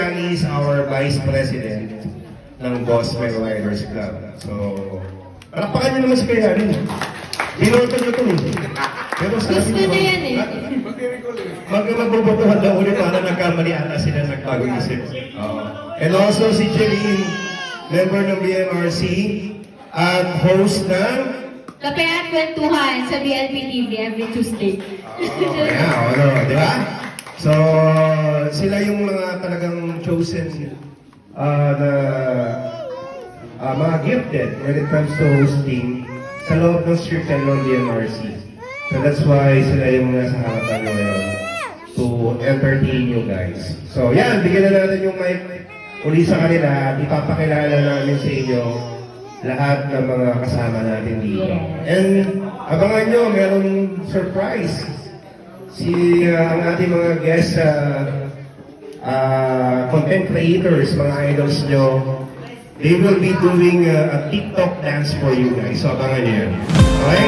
Yani is our Vice President ng Boss Mega Riders Club. So, palakpakan niyo naman si Kayani. Binoto niyo ito eh. Pero sabi Gusto niyo, na yan eh. magbobotohan daw ulit para nagkamali ata sila nagbago isip. And also si Jeline, member ng BMRC at host ng Kape at Kwentuhan sa BLP TV every Tuesday. di ba? So, sila yung mga talagang chosen na mga gifted when it comes to hosting sa loob ng circle ng BMRC. So that's why sila yung nasa harapan nyo ngayon to entertain you guys. So yan, bigyan na natin yung mic uli sa kanila at ipapakilala namin sa inyo lahat ng mga kasama natin dito. And abangan nyo, merong surprise. Ang ating mga guest content creators, mga idols nyo, they will be doing a TikTok dance for you guys. So abangan nyo yan. Okay?